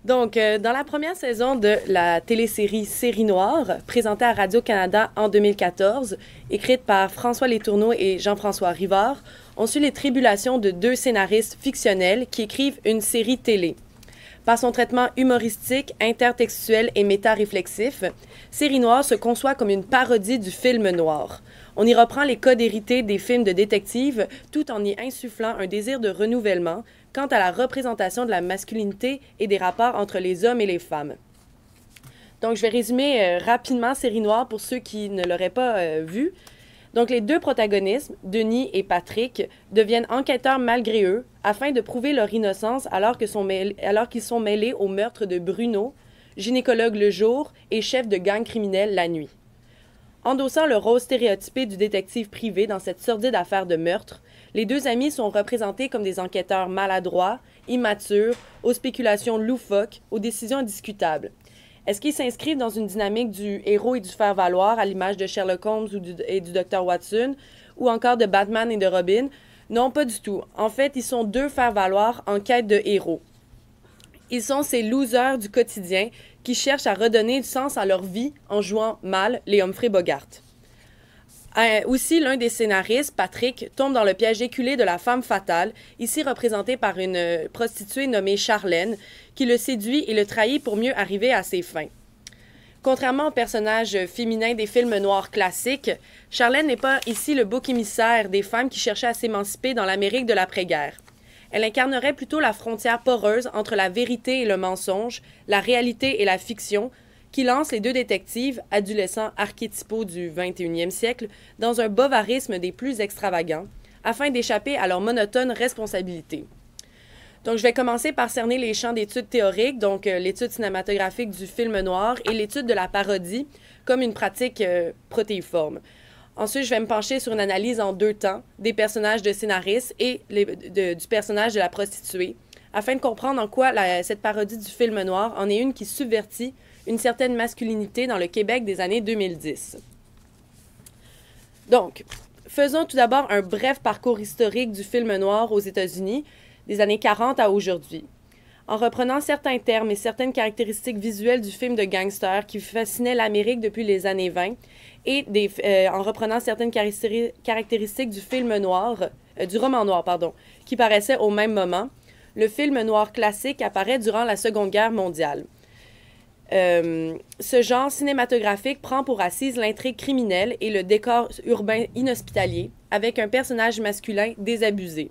Dans la première saison de la télésérie Série Noire, présentée à Radio-Canada en 2014, écrite par François Letourneau et Jean-François Rivard, on suit les tribulations de deux scénaristes fictionnels qui écrivent une série télé. Par son traitement humoristique, intertextuel et méta-réflexif, Série Noire se conçoit comme une parodie du film noir. On y reprend les codes hérités des films de détectives tout en y insufflant un désir de renouvellement quant à la représentation de la masculinité et des rapports entre les hommes et les femmes. Donc, je vais résumer rapidement Série Noire pour ceux qui ne l'auraient pas vu. Donc, les deux protagonistes, Denis et Patrick, deviennent enquêteurs malgré eux afin de prouver leur innocence alors qu'ils sont mêlés au meurtre de Bruno, gynécologue le jour et chef de gang criminel la nuit. Endossant le rôle stéréotypé du détective privé dans cette sordide affaire de meurtre, les deux amis sont représentés comme des enquêteurs maladroits, immatures, aux spéculations loufoques, aux décisions indiscutables. Est-ce qu'ils s'inscrivent dans une dynamique du héros et du faire-valoir à l'image de Sherlock Holmes et du Dr. Watson, ou encore de Batman et de Robin? Non, pas du tout. En fait, ils sont deux faire-valoir en quête de héros. Ils sont ces losers du quotidien qui cherchent à redonner du sens à leur vie en jouant mal les Humphrey Bogart. Aussi, l'un des scénaristes, Patrick, tombe dans le piège éculé de la femme fatale, ici représentée par une prostituée nommée Charlène, qui le séduit et le trahit pour mieux arriver à ses fins. Contrairement au personnage féminin des films noirs classiques, Charlène n'est pas ici le bouc émissaire des femmes qui cherchaient à s'émanciper dans l'Amérique de l'après-guerre. Elle incarnerait plutôt la frontière poreuse entre la vérité et le mensonge, la réalité et la fiction, qui lance les deux détectives, adolescents archétypaux du 21e siècle, dans un bovarisme des plus extravagants, afin d'échapper à leur monotone responsabilité. Donc, je vais commencer par cerner les champs d'études théoriques, donc l'étude cinématographique du film noir et l'étude de la parodie comme une pratique protéiforme. Ensuite, je vais me pencher sur une analyse en deux temps des personnages de scénaristes et du personnage de la prostituée, afin de comprendre en quoi cette parodie du film noir en est une qui subvertit une certaine masculinité dans le Québec des années 2010. Donc, faisons tout d'abord un bref parcours historique du film noir aux États-Unis, des années 40 à aujourd'hui. En reprenant certains termes et certaines caractéristiques visuelles du film de gangster qui fascinait l'Amérique depuis les années 20 et en reprenant certaines caractéristiques du film noir, du roman noir, qui paraissait au même moment, le film noir classique apparaît durant la Seconde Guerre mondiale. Ce genre cinématographique prend pour assise l'intrigue criminelle et le décor urbain inhospitalier, avec un personnage masculin désabusé.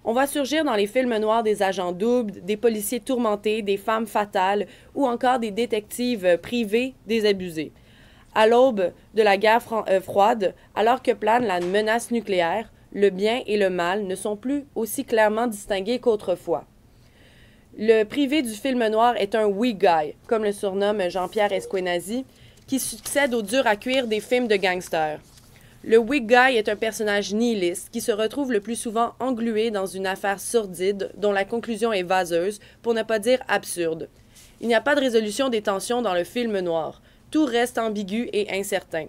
On va surgir dans les films noirs des agents doubles, des policiers tourmentés, des femmes fatales ou encore des détectives privés désabusés. À l'aube de la guerre froide, alors que plane la menace nucléaire, le bien et le mal ne sont plus aussi clairement distingués qu'autrefois. Le privé du film noir est un weak guy, comme le surnomme Jean-Pierre Esquenazi, qui succède au dur à cuire des films de gangsters. Le weak guy est un personnage nihiliste qui se retrouve le plus souvent englué dans une affaire sordide dont la conclusion est vaseuse, pour ne pas dire absurde. Il n'y a pas de résolution des tensions dans le film noir. Tout reste ambigu et incertain.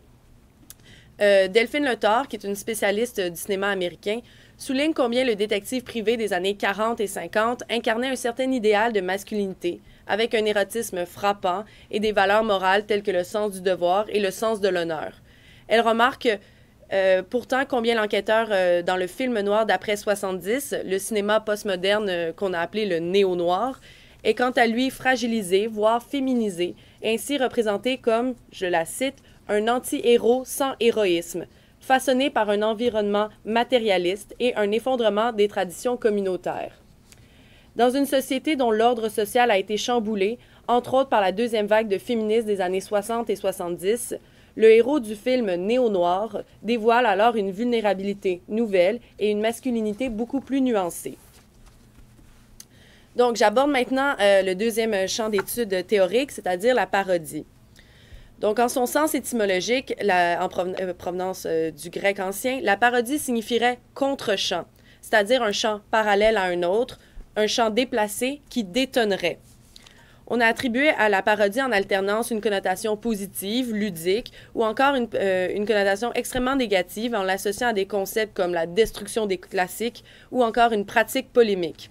Delphine Letort, qui est une spécialiste du cinéma américain, souligne combien le détective privé des années 40 et 50 incarnait un certain idéal de masculinité, avec un érotisme frappant et des valeurs morales telles que le sens du devoir et le sens de l'honneur. Elle remarque pourtant combien l'enquêteur dans le film noir d'après 70, le cinéma postmoderne qu'on a appelé le néo-noir, est quant à lui fragilisé, voire féminisé, et ainsi représenté comme, je la cite, un anti-héros sans héroïsme, façonné par un environnement matérialiste et un effondrement des traditions communautaires. Dans une société dont l'ordre social a été chamboulé, entre autres par la deuxième vague de féministes des années 60 et 70, le héros du film néo-noir dévoile alors une vulnérabilité nouvelle et une masculinité beaucoup plus nuancée. Donc, j'aborde maintenant le deuxième champ d'études théoriques, c'est-à-dire la parodie. Donc, en son sens étymologique, en provenance du grec ancien, la parodie signifierait contre-champ, c'est-à-dire un champ parallèle à un autre, un champ déplacé qui détonnerait. On a attribué à la parodie en alternance une connotation positive, ludique, ou encore une connotation extrêmement négative en l'associant à des concepts comme la destruction des classiques ou encore une pratique polémique.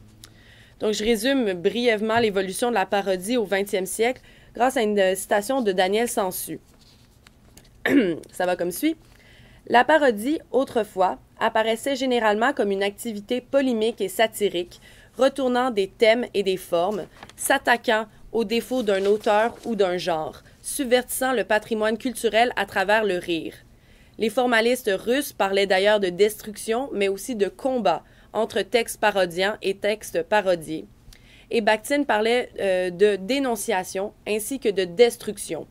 Donc, je résume brièvement l'évolution de la parodie au 20e siècle grâce à une citation de Daniel Sansu. Ça va comme suit. La parodie, autrefois, apparaissait généralement comme une activité polémique et satirique, retournant des thèmes et des formes, s'attaquant aux défauts d'un auteur ou d'un genre, subvertissant le patrimoine culturel à travers le rire. Les formalistes russes parlaient d'ailleurs de destruction, mais aussi de combat entre textes parodiants et textes parodiés. Et Bakhtin parlait de dénonciation ainsi que de destruction.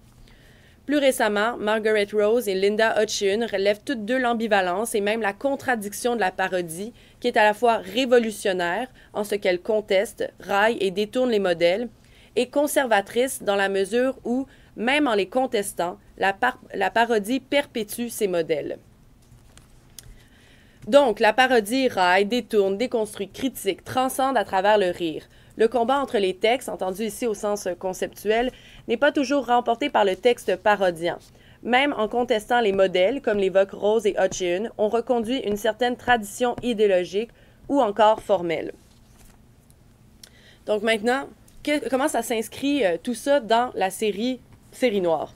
Plus récemment, Margaret Rose et Linda Hutcheon relèvent toutes deux l'ambivalence et même la contradiction de la parodie, qui est à la fois révolutionnaire en ce qu'elle conteste, raille et détourne les modèles, et conservatrice dans la mesure où, même en les contestant, la parodie perpétue ces modèles. Donc, la parodie raille, détourne, déconstruit, critique, transcende à travers le rire. Le combat entre les textes, entendu ici au sens conceptuel, n'est pas toujours remporté par le texte parodiant. Même en contestant les modèles, comme l'évoquent Rose et Hutcheon, on reconduit une certaine tradition idéologique ou encore formelle. Donc maintenant, comment ça s'inscrit tout ça dans la série Noire?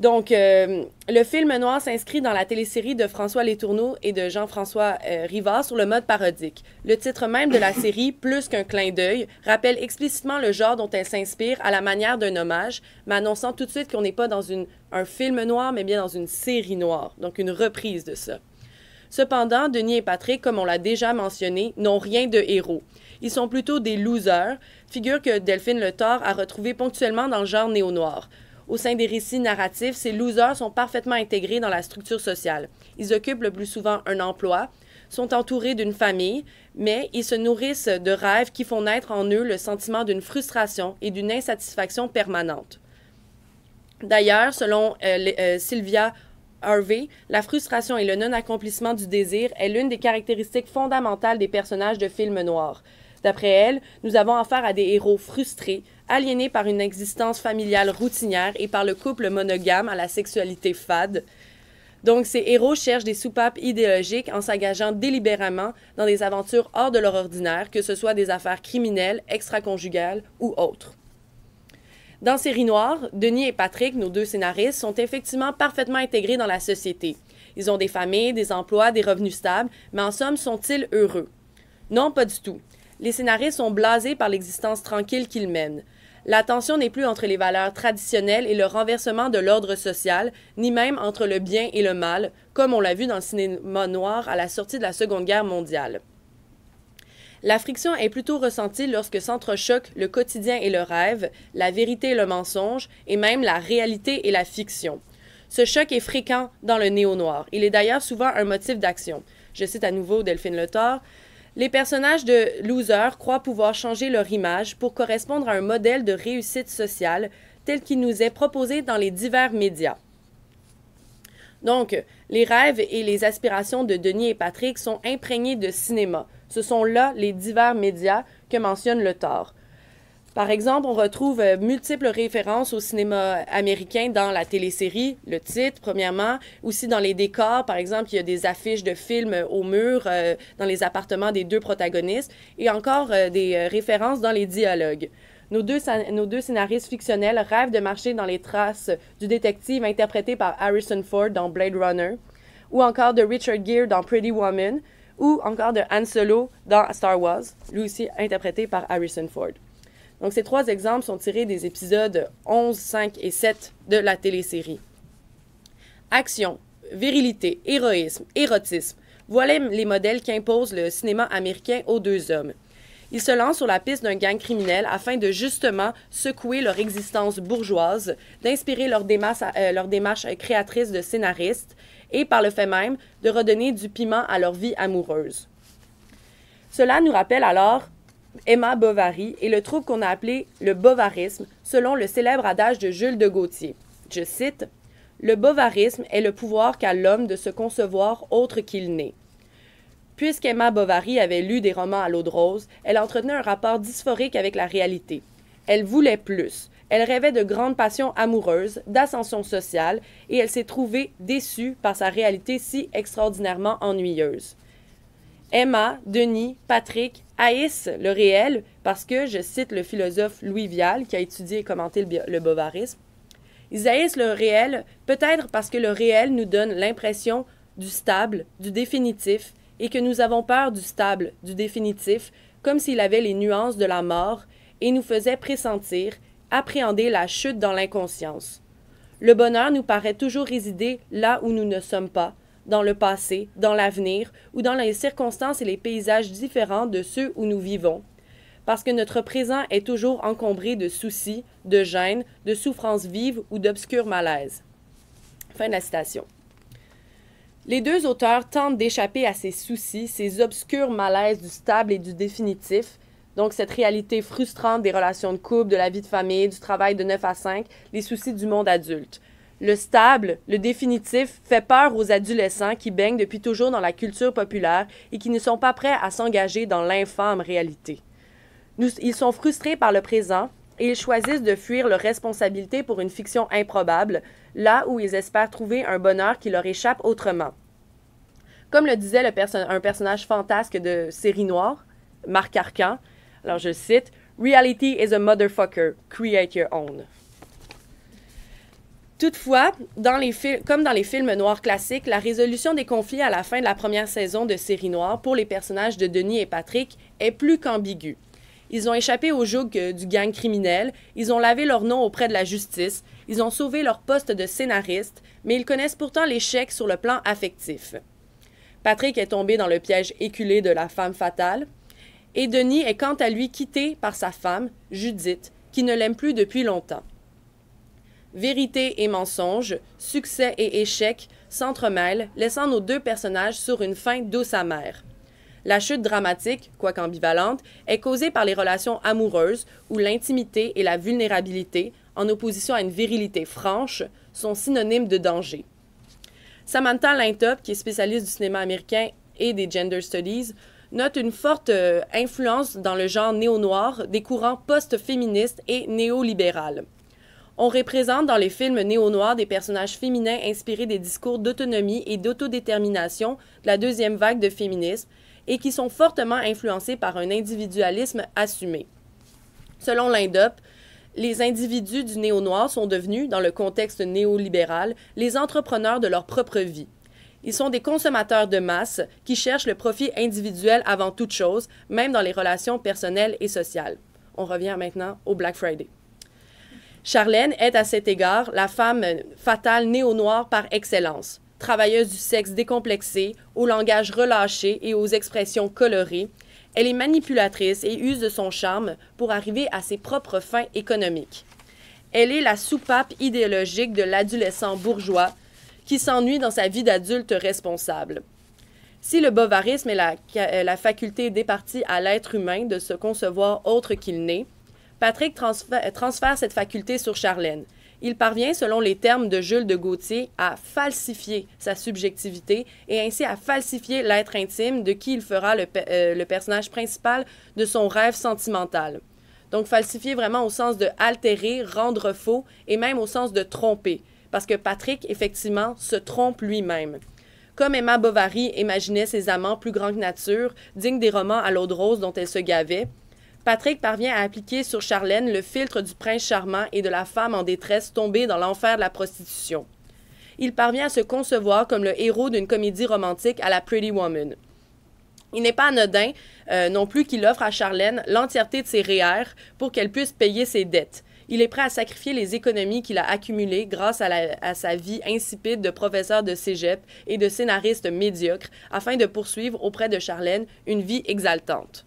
Donc, le film noir s'inscrit dans la télésérie de François Letourneau et de Jean-François Rivard sur le mode parodique. Le titre même de la série, plus qu'un clin d'œil, rappelle explicitement le genre dont elle s'inspire à la manière d'un hommage, mais annonçant tout de suite qu'on n'est pas dans un film noir, mais bien dans une série noire, donc une reprise de ça. Cependant, Denis et Patrick, comme on l'a déjà mentionné, n'ont rien de héros. Ils sont plutôt des losers, figure que Delphine Le Thor a retrouvée ponctuellement dans le genre néo-noir. Au sein des récits narratifs, ces losers sont parfaitement intégrés dans la structure sociale. Ils occupent le plus souvent un emploi, sont entourés d'une famille, mais ils se nourrissent de rêves qui font naître en eux le sentiment d'une frustration et d'une insatisfaction permanente. D'ailleurs, selon Sylvia Harvey, la frustration et le non-accomplissement du désir est l'une des caractéristiques fondamentales des personnages de films noirs. D'après elle, nous avons affaire à des héros frustrés, aliénés par une existence familiale routinière et par le couple monogame à la sexualité fade. Donc, ces héros cherchent des soupapes idéologiques en s'engageant délibérément dans des aventures hors de leur ordinaire, que ce soit des affaires criminelles, extra-conjugales ou autres. Dans Série Noire, Denis et Patrick, nos deux scénaristes, sont effectivement parfaitement intégrés dans la société. Ils ont des familles, des emplois, des revenus stables, mais en somme, sont-ils heureux? Non, pas du tout. Les scénaristes sont blasés par l'existence tranquille qu'ils mènent. La tension n'est plus entre les valeurs traditionnelles et le renversement de l'ordre social, ni même entre le bien et le mal, comme on l'a vu dans le cinéma noir à la sortie de la Seconde Guerre mondiale. La friction est plutôt ressentie lorsque s'entrechoquent le quotidien et le rêve, la vérité et le mensonge, et même la réalité et la fiction. Ce choc est fréquent dans le néo-noir. Il est d'ailleurs souvent un motif d'action. Je cite à nouveau Delphine Le Thor. Les personnages de losers croient pouvoir changer leur image pour correspondre à un modèle de réussite sociale tel qu'il nous est proposé dans les divers médias. Donc, les rêves et les aspirations de Denis et Patrick sont imprégnés de cinéma. Ce sont là les divers médias que mentionne Le Thor. Par exemple, on retrouve multiples références au cinéma américain dans la télésérie, le titre, premièrement, aussi dans les décors. Par exemple, il y a des affiches de films au mur dans les appartements des deux protagonistes et encore des références dans les dialogues. Nos deux scénaristes fictionnels rêvent de marcher dans les traces du détective interprété par Harrison Ford dans Blade Runner, ou encore de Richard Gere dans Pretty Woman, ou encore de Han Solo dans Star Wars, lui aussi interprété par Harrison Ford. Donc, ces trois exemples sont tirés des épisodes 11, 5 et 7 de la télésérie. Action, virilité, héroïsme, érotisme. Voilà les modèles qu'impose le cinéma américain aux deux hommes. Ils se lancent sur la piste d'un gang criminel afin de justement secouer leur existence bourgeoise, d'inspirer leur démarche créatrice de scénaristes et, par le fait même, de redonner du piment à leur vie amoureuse. Cela nous rappelle alors Emma Bovary et le trouble qu'on a appelé le bovarisme, selon le célèbre adage de Jules de Gaultier. Je cite, « Le bovarisme est le pouvoir qu'a l'homme de se concevoir autre qu'il n'est. » Puisqu'Emma Bovary avait lu des romans à l'eau de rose, elle entretenait un rapport dysphorique avec la réalité. Elle voulait plus. Elle rêvait de grandes passions amoureuses, d'ascension sociale, et elle s'est trouvée déçue par sa réalité si extraordinairement ennuyeuse. Emma, Denis, Patrick haïssent le réel parce que, je cite le philosophe Louis Vial, qui a étudié et commenté le bovarisme, ils haïssent le réel peut-être parce que le réel nous donne l'impression du stable, du définitif, et que nous avons peur du stable, du définitif, comme s'il avait les nuances de la mort, et nous faisait pressentir, appréhender la chute dans l'inconscience. Le bonheur nous paraît toujours résider là où nous ne sommes pas, dans le passé, dans l'avenir, ou dans les circonstances et les paysages différents de ceux où nous vivons, parce que notre présent est toujours encombré de soucis, de gênes, de souffrances vives ou d'obscurs malaises. Fin de la citation. Les deux auteurs tentent d'échapper à ces soucis, ces obscurs malaises du stable et du définitif, donc cette réalité frustrante des relations de couple, de la vie de famille, du travail de 9 à 5, les soucis du monde adulte. Le stable, le définitif, fait peur aux adolescents qui baignent depuis toujours dans la culture populaire et qui ne sont pas prêts à s'engager dans l'infâme réalité. Ils sont frustrés par le présent et ils choisissent de fuir leurs responsabilités pour une fiction improbable, là où ils espèrent trouver un bonheur qui leur échappe autrement. Comme le disait un personnage fantasque de série noire, Marc Arcan, alors je cite, « Reality is a motherfucker, create your own ». Toutefois, comme dans les films noirs classiques, la résolution des conflits à la fin de la première saison de série noire pour les personnages de Denis et Patrick est plus qu'ambiguë. Ils ont échappé au joug du gang criminel, ils ont lavé leur nom auprès de la justice, ils ont sauvé leur poste de scénariste, mais ils connaissent pourtant l'échec sur le plan affectif. Patrick est tombé dans le piège éculé de la femme fatale, et Denis est quant à lui quitté par sa femme, Judith, qui ne l'aime plus depuis longtemps. Vérité et mensonge, succès et échec s'entremêlent, laissant nos deux personnages sur une fin douce amère. La chute dramatique, quoique ambivalente, est causée par les relations amoureuses où l'intimité et la vulnérabilité, en opposition à une virilité franche, sont synonymes de danger. Samantha Lintop, qui est spécialiste du cinéma américain et des gender studies, note une forte influence dans le genre néo-noir des courants post-féministes et néolibérales. On représente dans les films néo-noirs des personnages féminins inspirés des discours d'autonomie et d'autodétermination de la deuxième vague de féminisme et qui sont fortement influencés par un individualisme assumé. Selon Lindop, les individus du néo-noir sont devenus, dans le contexte néolibéral, les entrepreneurs de leur propre vie. Ils sont des consommateurs de masse qui cherchent le profit individuel avant toute chose, même dans les relations personnelles et sociales. On revient maintenant au Black Friday. Charlène est à cet égard la femme fatale néo-noire par excellence. Travailleuse du sexe décomplexé, au langage relâché et aux expressions colorées, elle est manipulatrice et use de son charme pour arriver à ses propres fins économiques. Elle est la soupape idéologique de l'adolescent bourgeois qui s'ennuie dans sa vie d'adulte responsable. Si le bovarisme est la faculté départie à l'être humain de se concevoir autre qu'il n'est, Patrick transfère cette faculté sur Charlène. Il parvient, selon les termes de Jules de Gaultier, à falsifier sa subjectivité et ainsi à falsifier l'être intime de qui il fera le personnage principal de son rêve sentimental. Donc falsifier vraiment au sens de altérer, rendre faux et même au sens de tromper, parce que Patrick, effectivement, se trompe lui-même. Comme Emma Bovary imaginait ses amants plus grands que nature, dignes des romans à l'eau de rose dont elle se gavait, Patrick parvient à appliquer sur Charlène le filtre du prince charmant et de la femme en détresse tombée dans l'enfer de la prostitution. Il parvient à se concevoir comme le héros d'une comédie romantique à la Pretty Woman. Il n'est pas anodin non plus qu'il offre à Charlène l'entièreté de ses REER pour qu'elle puisse payer ses dettes. Il est prêt à sacrifier les économies qu'il a accumulées grâce à sa vie insipide de professeur de cégep et de scénariste médiocre afin de poursuivre auprès de Charlène une vie exaltante.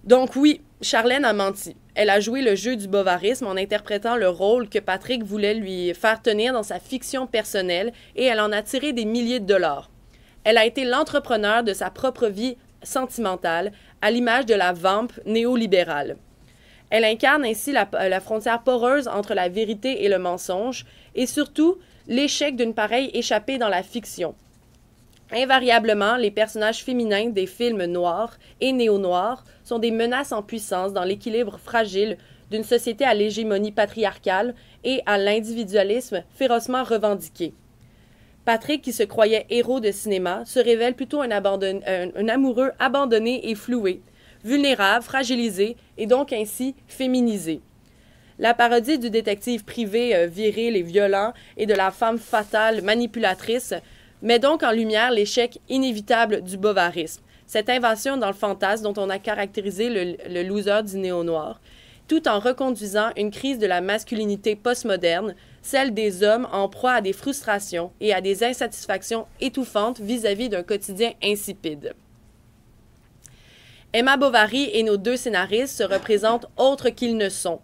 Donc oui, Charlène a menti. Elle a joué le jeu du bovarisme en interprétant le rôle que Patrick voulait lui faire tenir dans sa fiction personnelle et elle en a tiré des milliers de dollars. Elle a été l'entrepreneur de sa propre vie sentimentale, à l'image de la vamp néolibérale. Elle incarne ainsi la frontière poreuse entre la vérité et le mensonge et surtout l'échec d'une pareille échappée dans la fiction. Invariablement, les personnages féminins des films noirs et néo-noirs sont des menaces en puissance dans l'équilibre fragile d'une société à l'hégémonie patriarcale et à l'individualisme férocement revendiqué. Patrick, qui se croyait héros de cinéma, se révèle plutôt un amoureux abandonné et floué, vulnérable, fragilisé et donc ainsi féminisé. La parodie du détective privé viril et violent et de la femme fatale manipulatrice met donc en lumière l'échec inévitable du bovarisme, cette invasion dans le fantasme dont on a caractérisé le loser du néo-noir, tout en reconduisant une crise de la masculinité postmoderne, celle des hommes en proie à des frustrations et à des insatisfactions étouffantes vis-à-vis d'un quotidien insipide. Emma Bovary et nos deux scénaristes se représentent autres qu'ils ne sont,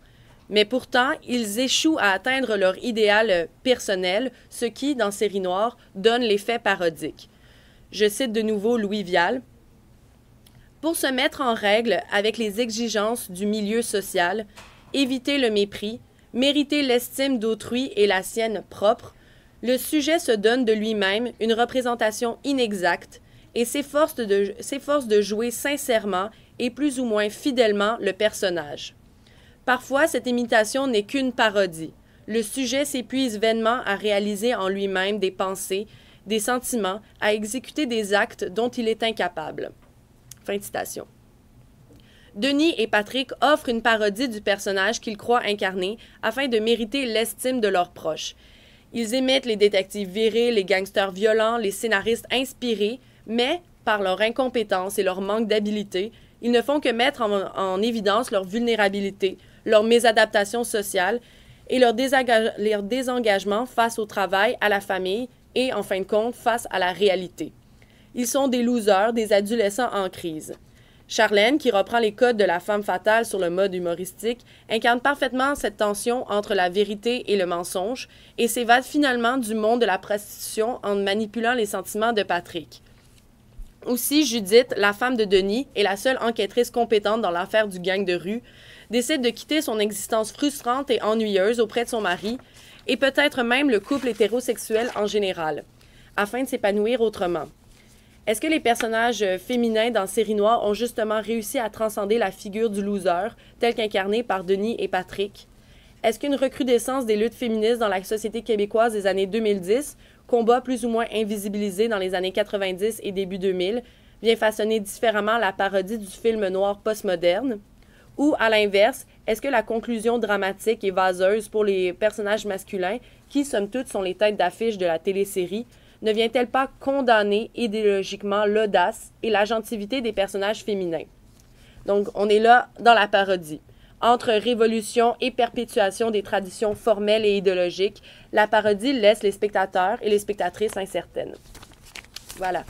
mais pourtant, ils échouent à atteindre leur idéal personnel, ce qui, dans Série Noire, donne l'effet parodique. Je cite de nouveau Louis Vial. « Pour se mettre en règle avec les exigences du milieu social, éviter le mépris, mériter l'estime d'autrui et la sienne propre, le sujet se donne de lui-même une représentation inexacte et s'efforce de jouer sincèrement et plus ou moins fidèlement le personnage. Parfois, cette imitation n'est qu'une parodie. Le sujet s'épuise vainement à réaliser en lui-même des pensées, des sentiments, à exécuter des actes dont il est incapable. » Fin de citation. Denis et Patrick offrent une parodie du personnage qu'ils croient incarner afin de mériter l'estime de leurs proches. Ils imitent les détectives virils, les gangsters violents, les scénaristes inspirés, mais, par leur incompétence et leur manque d'habileté, ils ne font que mettre en évidence leur vulnérabilité, leur mésadaptation sociale et leur désengagement face au travail, à la famille et, en fin de compte, face à la réalité. Ils sont des losers, des adolescents en crise. Charlène, qui reprend les codes de la femme fatale sur le mode humoristique, incarne parfaitement cette tension entre la vérité et le mensonge et s'évade finalement du monde de la prostitution en manipulant les sentiments de Patrick. Aussi, Judith, la femme de Denis et la seule enquêtrice compétente dans l'affaire du gang de rue, décide de quitter son existence frustrante et ennuyeuse auprès de son mari, et peut-être même le couple hétérosexuel en général, afin de s'épanouir autrement. Est-ce que les personnages féminins dans Série Noire ont justement réussi à transcender la figure du loser, telle qu'incarnée par Denis et Patrick? Est-ce qu'une recrudescence des luttes féministes dans la société québécoise des années 2010, combat plus ou moins invisibilisé dans les années 90 et début 2000, vient façonner différemment la parodie du film noir postmoderne? Ou, à l'inverse, est-ce que la conclusion dramatique et vaseuse pour les personnages masculins, qui, somme toute, sont les têtes d'affiche de la télésérie, ne vient-elle pas condamner idéologiquement l'audace et l'agentivité des personnages féminins? Donc, on est là dans la parodie. Entre révolution et perpétuation des traditions formelles et idéologiques, la parodie laisse les spectateurs et les spectatrices incertaines. Voilà.